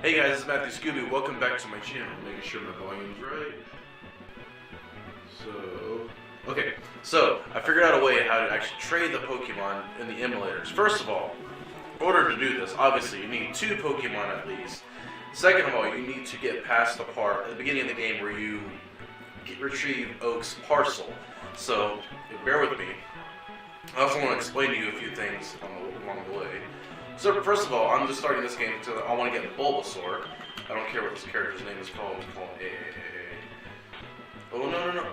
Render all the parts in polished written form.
Hey guys, this is Matthew Scooby. Welcome back to my channel. Making sure my volume's right. So I figured out a way how to actually trade the Pokemon in the emulators. First of all, in order to do this, obviously you need 2 Pokemon at least. Second of all, you need to get past the part at the beginning of the game where you retrieve Oak's parcel. So bear with me. I also want to explain to you a few things along the way. So first of all, I'm just starting this game because I want to get Bulbasaur. I don't care what this character's name is called. I'm calling Oh, no.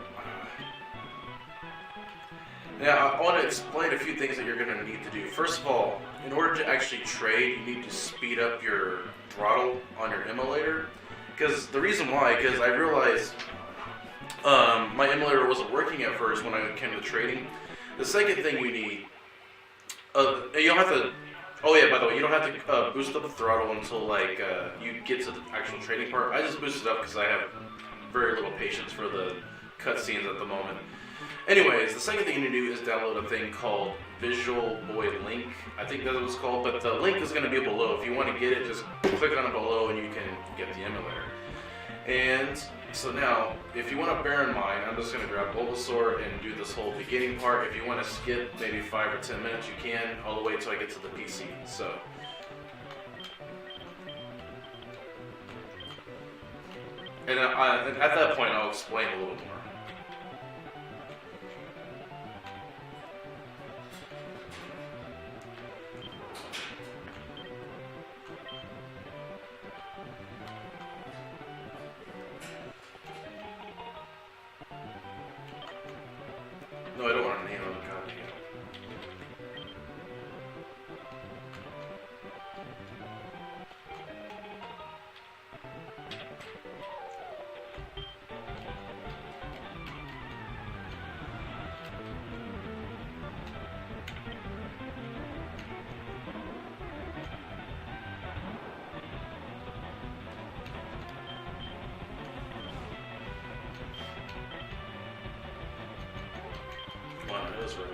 Now, I want to explain a few things that you're going to need to do. First of all, in order to actually trade, you need to speed up your throttle on your emulator. Because the reason why, because I realized my emulator wasn't working at first when I came to trading. The second thing you need, you don't have to. Oh yeah, by the way, you don't have to boost up the throttle until like you get to the actual trading part. I just boosted up because I have very little patience for the cutscenes at the moment. Anyways, the second thing you need to do is download a thing called Visual Boy Link. I think that's what it's called, but the link is going to be below. If you want to get it, just click on it below and you can get the emulator. And so now, if you want to bear in mind, I'm just going to grab Bulbasaur and do this whole beginning part. If you want to skip maybe 5 or 10 minutes, you can, all the way until I get to the PC. So, and at that point, I'll explain a little more. No, I don't want to name on the copy. Come on, it is ready.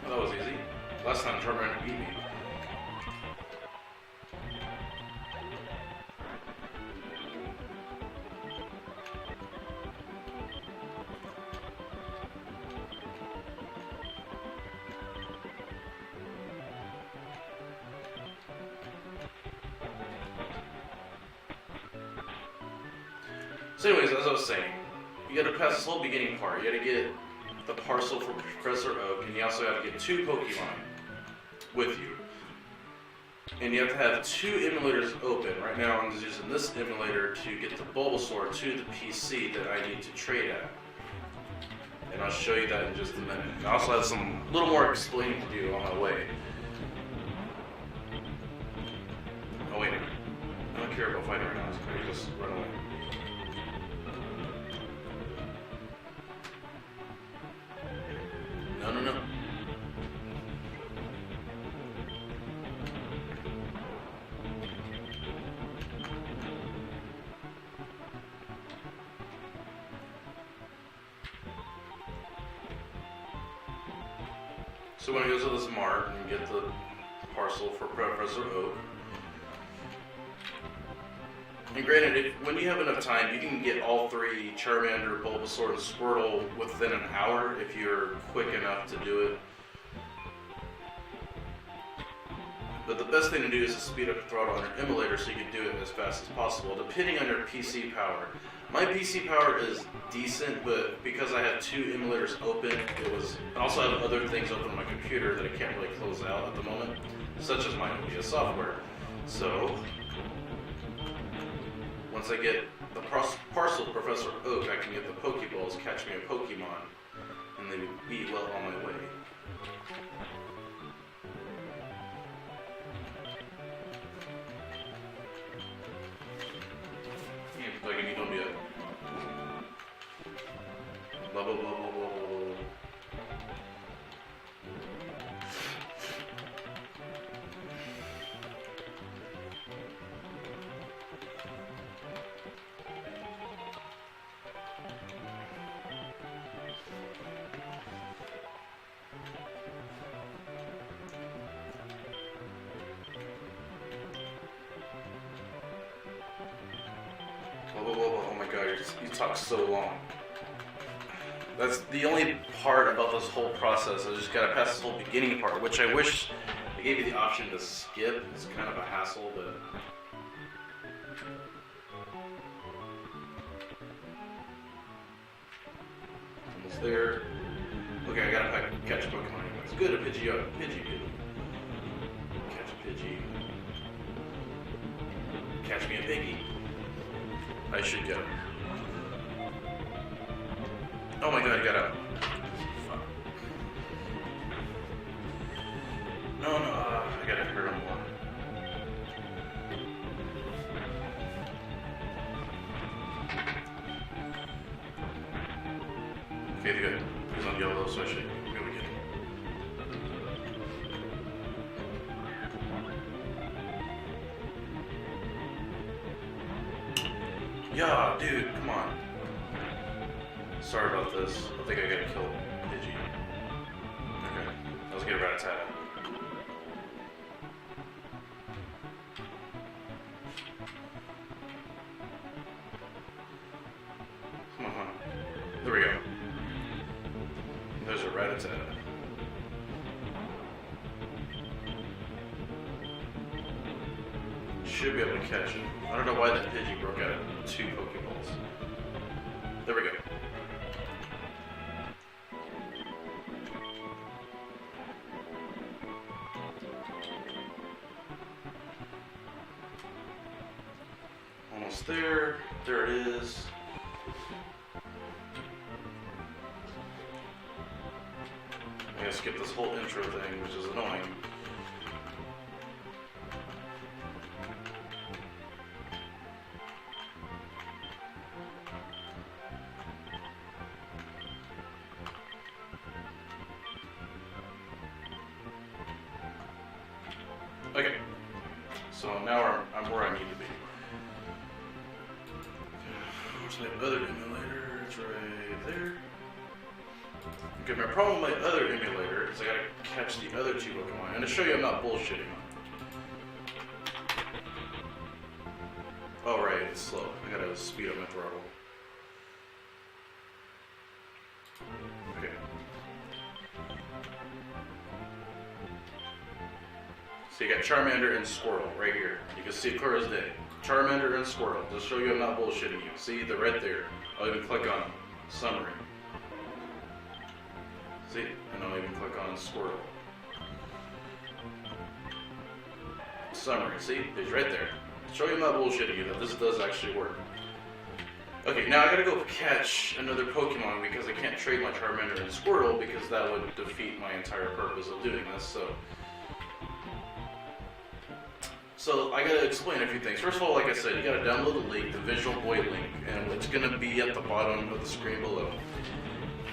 That was easy. Last time Charmander beat me. So anyways, as I was saying, you gotta pass this whole beginning part. You gotta get the parcel for Professor Oak, and you also have to get 2 Pokemon with you. And you have to have 2 emulators open. Right now I'm just using this emulator to get the Bulbasaur to the PC that I need to trade at. And I'll show you that in just a minute. I also have some little more explaining to do on my way. Oh wait a minute. I don't care about fighting right now, so I can just run away. No. So when I go to this mart and get the parcel for Professor Oak, and granted, when you have enough time, you can get all 3, Charmander, Bulbasaur, and Squirtle, within an hour if you're quick enough to do it. But the best thing to do is to speed up the throttle on your emulator so you can do it as fast as possible, depending on your PC power. My PC power is decent, but because I have 2 emulators open, I also have other things open on my computer that I can't really close out at the moment, such as my OBS software. So once I get the parcel of Professor Oak, I can get the Pokeballs, catch me a Pokemon, and then be well on my way. Like, you don't be a blah blah blah blah blah blah. Whoa, whoa, whoa, whoa. Oh my god, you talk so long. That's the only part about this whole process. I just gotta pass this whole beginning part, which I wish they gave you the option to skip. It's kind of a hassle, but... Almost there. Okay, I gotta catch a Pokemon anyways. Good, a Pidgey, good. Catch a Pidgey. Catch me a Piggy. I should get him. Oh my god, I got out. Fuck. No, I gotta hurt him more. Okay, good. He's on yellow, so I should be able to get him. Yeah, dude, come on. Sorry about this. I think I gotta kill Pidgey. Okay, let's get a Rattata. Come on. There we go. There's a Rattata. Should be able to catch it. I don't know why that Pidgey broke out of 2 Pokeballs. There we go. Almost there. There it is. I gotta skip this whole intro thing, which is annoying. Okay, so now I'm where I need to be. Where's my other emulator? It's right there. Okay, my problem with my other emulator is I gotta catch the other 2 Pokemon. And to show you I'm not bullshitting. Oh right, it's slow. I gotta speed up my throttle. Okay. So you got Charmander and Squirtle right here. You can see it clear as day. Charmander and Squirtle. Just show you I'm not bullshitting you. See, they're right there. I'll even click on them. Summary. See, and I'll even click on Squirtle. Summary. See, it's right there. Show you I'm not bullshitting you that this does actually work. Okay, now I gotta go catch another Pokemon because I can't trade my Charmander and Squirtle because that would defeat my entire purpose of doing this, So I gotta explain a few things. First of all, like I said, you gotta download the link, the Visual Boy link, and it's gonna be at the bottom of the screen below.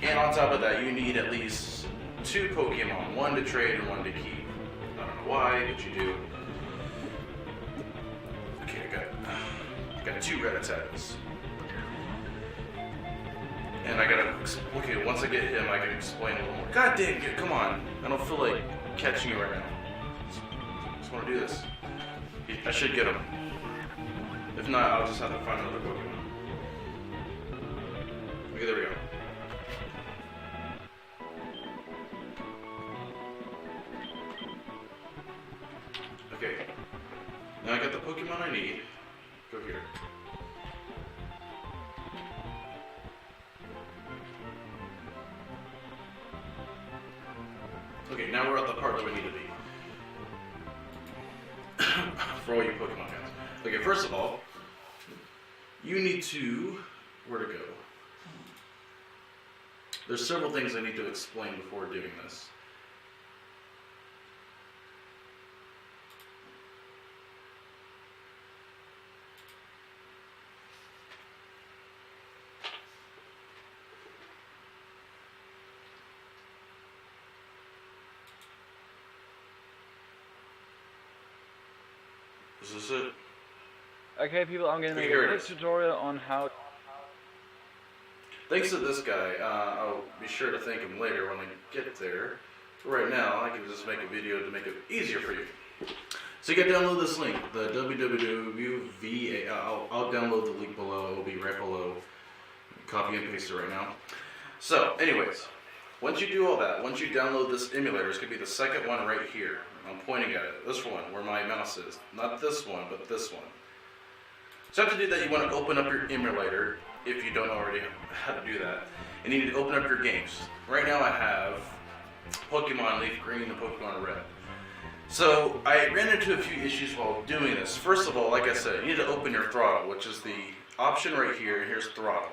And on top of that, you need at least 2 Pokemon, 1 to trade and 1 to keep. I don't know why, but you do. Okay, I got 2 Rattatas. And I gotta, okay, once I get him, I can explain a little more. God dang it, come on. I don't feel like catching you right now. Just wanna do this. I should get him. If not, I'll just have to find another Pokemon. Okay, there we go. Okay. Now I got the Pokemon I need. Go here. Okay, now we're at the part that we need to be. For all you Pokemon fans. Okay, first of all, you need to... Where to go? There's several things I need to explain before doing this. Is this it? Okay, people, I'm going to make a quick tutorial on how... Thanks to this guy. I'll be sure to thank him later when I get there. Right now, I can just make a video to make it easier for you. So you gotta download this link, the www.va. I'll download the link below. It will be right below. Copy and paste it right now. So, anyways, once you do all that, once you download this emulator, it's gonna be the second one right here. I'm pointing at it. This one, where my mouse is. Not this one, but this one. So to do that, you want to open up your emulator, if you don't already know how to do that. And you need to open up your games. Right now I have Pokemon Leaf Green and Pokemon Red. So I ran into a few issues while doing this. First of all, like I said, you need to open your throttle, which is the option right here, and here's throttle.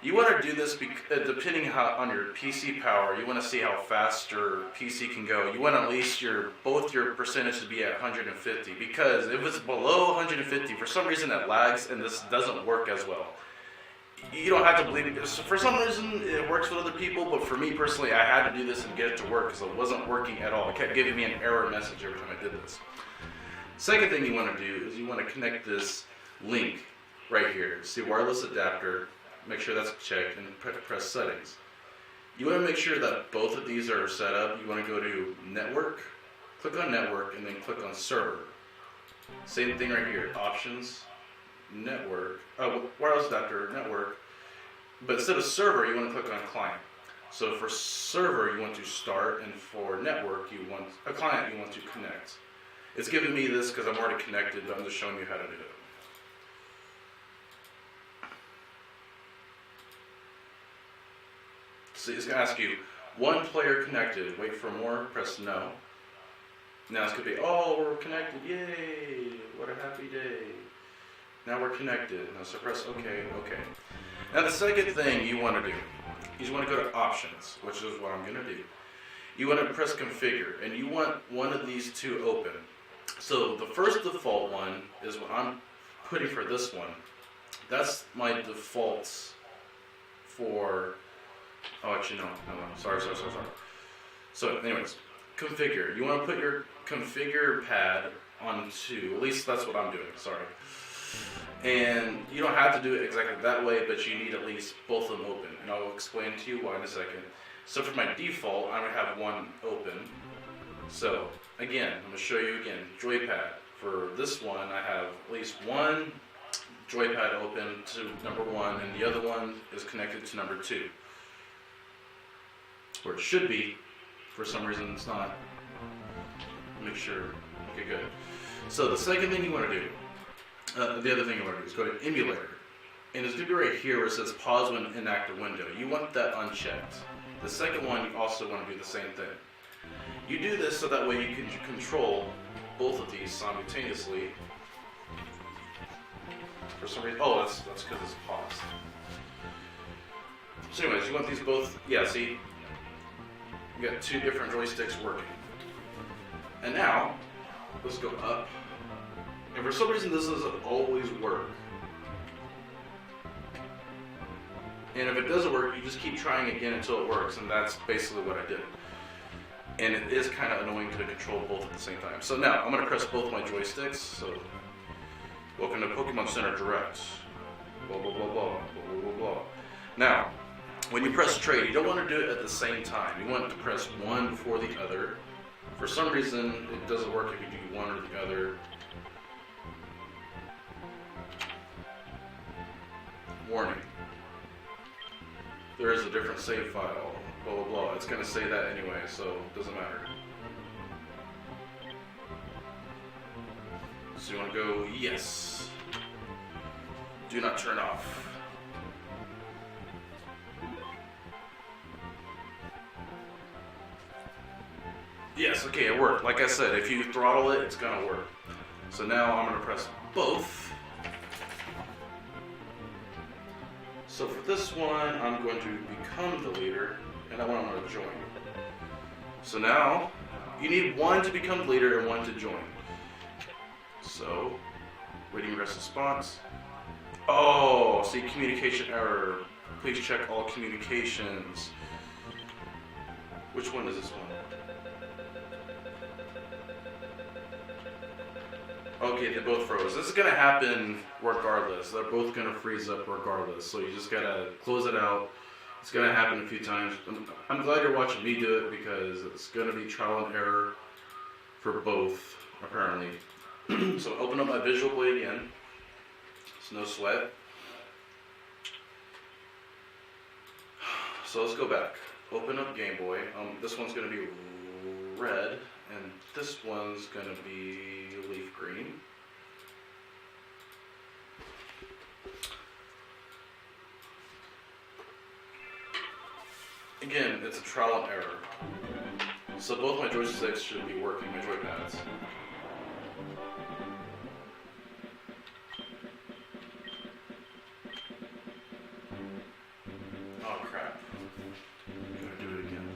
You want to do this depending on your PC power. You want to see how fast your PC can go. You want at least both your percentage to be at 150, because if it's below 150, for some reason it lags and this doesn't work as well. You don't have to believe it. For some reason it works with other people, but for me personally, I had to do this and get it to work because it wasn't working at all. It kept giving me an error message every time I did this. Second thing you want to do is you want to connect this link right here. See, wireless adapter. Make sure that's checked and press settings. You want to make sure that both of these are set up. You want to go to network, click on network, and then click on server. Same thing right here, options, network, wireless adapter, network. But instead of server, you want to click on client. So for server, you want to start, and for network, you want a client you want to connect. It's giving me this because I'm already connected, but I'm just showing you how to do it. So it's going to ask you, one player connected, wait for more, press no. Now it's going to be, oh, we're connected, yay, what a happy day. Now we're connected. Now so press okay. Now the second thing you want to do is you want to go to options, which is what I'm going to do. You want to press configure, and you want one of these two open. So the first default one is what I'm putting for this one. That's my defaults for... Oh, actually, no. Sorry. So, anyways, configure. You want to put your configure pad onto, at least that's what I'm doing, sorry. And you don't have to do it exactly that way, but you need at least both of them open. And I'll explain to you why in a second. So for my default, I'm going to have one open. So, again, I'm going to show you again, joypad. For this one, I have at least one joypad open to number 1, and the other one is connected to number 2. Where it should be, for some reason it's not. Make sure, okay, good. So the second thing you want to do, the other thing you want to do is go to emulator. And it's going to be right here where it says pause when in active window. You want that unchecked. The second one, you also want to do the same thing. You do this so that way you can control both of these simultaneously. For some reason, oh, that's because it's paused. So anyways, you want these both, yeah, see? You got two different joysticks working. And now, let's go up. And for some reason, this doesn't always work. And if it doesn't work, you just keep trying again until it works, and that's basically what I did. And it is kind of annoying to control both at the same time. So now, I'm going to press both my joysticks. So, welcome to Pokemon Center Direct. Blah, blah, blah, blah, blah, blah, blah. Now, when you press trade, you don't want to do it at the same time. You want to press one before the other. For some reason, it doesn't work if you do one or the other. Warning. There is a different save file. Blah, blah, blah. It's going to say that anyway, so it doesn't matter. So you want to go, yes. Do not turn off. Yes, okay, it worked. Like I said, if you throttle it, it's going to work. So now I'm going to press both. So for this one, I'm going to become the leader, and that one I'm going to join. So now, you need one to become the leader and one to join. So, waiting rest response. Oh, see, communication error. Please check all communications. Which one is this one? Okay, they both froze. This is going to happen regardless. They're both going to freeze up regardless. So you just got to close it out. It's going to happen a few times. I'm glad you're watching me do it because it's going to be trial and error for both, apparently. So open up my Visual Boy again. It's no sweat. So let's go back. Open up Game Boy. This one's going to be red, and this one's going to be leaf green. Again, it's a trial and error. So both my joysticks should be working, my joypads. Oh crap. Gotta do it again.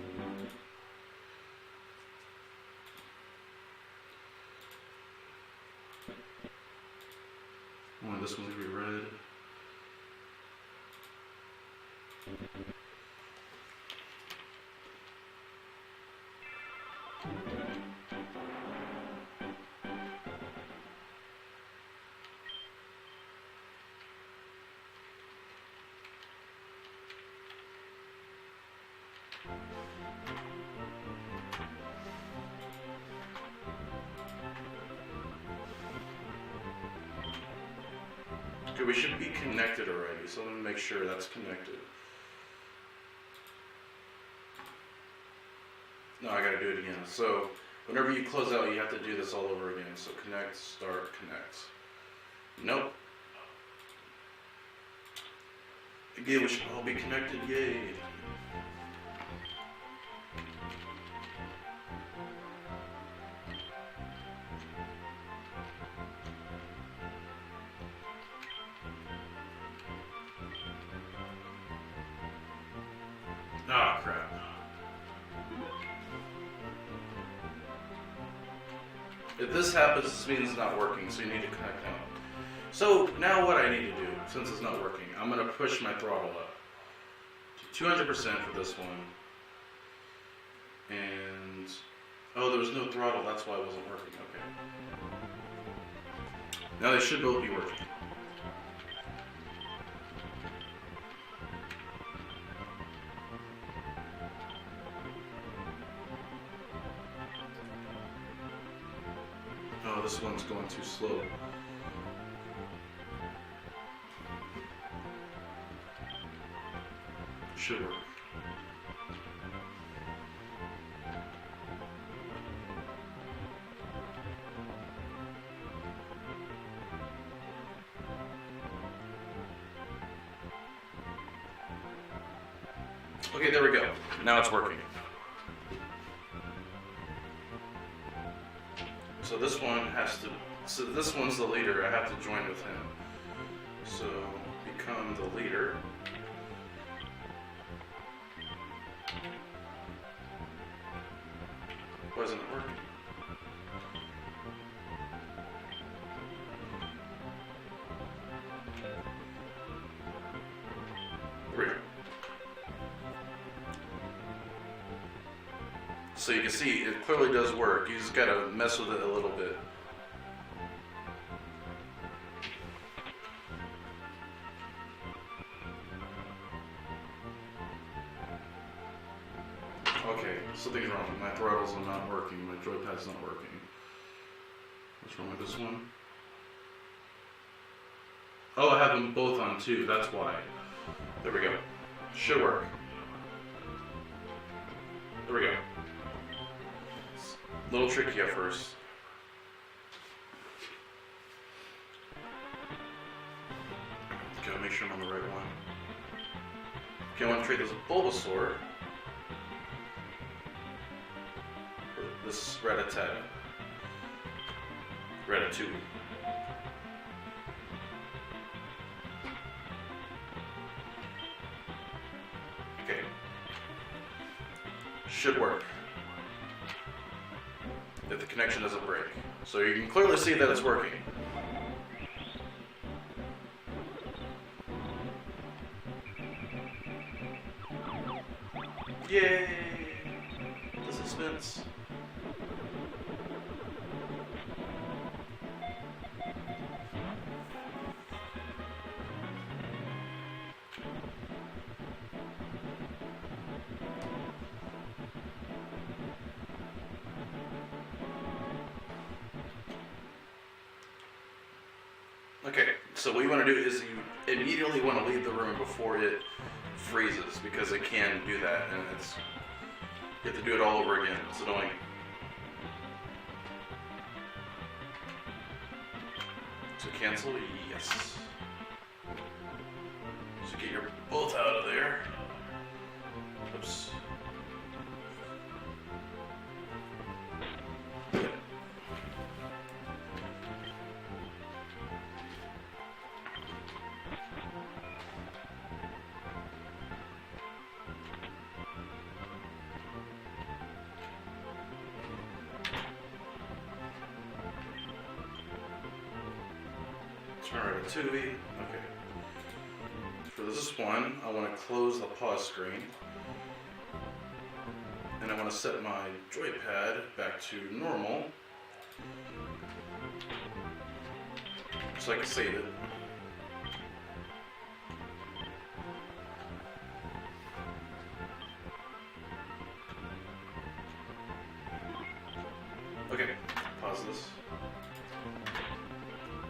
Oh, this one's gonna be red. Okay, we should be connected already, so let me make sure that's connected. No, I gotta do it again. So, whenever you close out, you have to do this all over again. So connect, start, connect. Nope. Again, we should all be connected, yay. Ah, crap. If this happens, this means it's not working, so you need to connect out. So now what I need to do, since it's not working, I'm going to push my throttle up to 200% for this one. And, oh, there was no throttle, that's why it wasn't working, okay. Now they should both be working. Oh, this one's going too slow. Should work. Okay, there we go. Now it's working. So this one has to, so this one's the leader, I have to join with him. So, become the leader. Why isn't it working? There we go. So you can see it clearly does work. You just gotta mess with it a little bit. Okay, something's wrong. My throttles are not working. My joypad's not working. What's wrong with this one? Oh, I have them both on too. That's why. There we go. Should work. There we go. A little tricky at first. Gotta make sure I'm on the right one. Okay, I want to trade this Bulbasaur for this Rattata. Ratatouille. Okay. Should work. If the connection doesn't break. So you can clearly see that it's working. Yay! The suspense. Okay, so what you want to do is you immediately want to leave the room before it freezes, because it can do that, and you have to do it all over again. It's annoying. So cancel, yes. So get your both out of there. Oops. Yep. Turn it to 2V. Okay. For this one, I want to close the pause screen. And I want to set my joypad back to normal, so I can save it. Okay, pause this.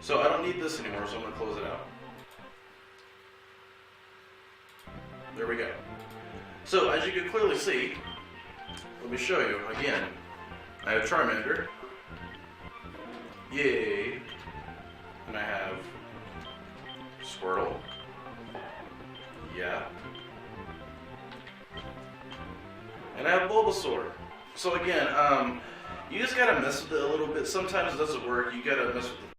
So I don't need this anymore, so I'm going to close it out. There we go. So as you can clearly see, let me show you again. I have Charmander. Yay. And I have Squirtle. Yeah. And I have Bulbasaur. So again, you just gotta mess with it a little bit. Sometimes it doesn't work. You gotta mess with the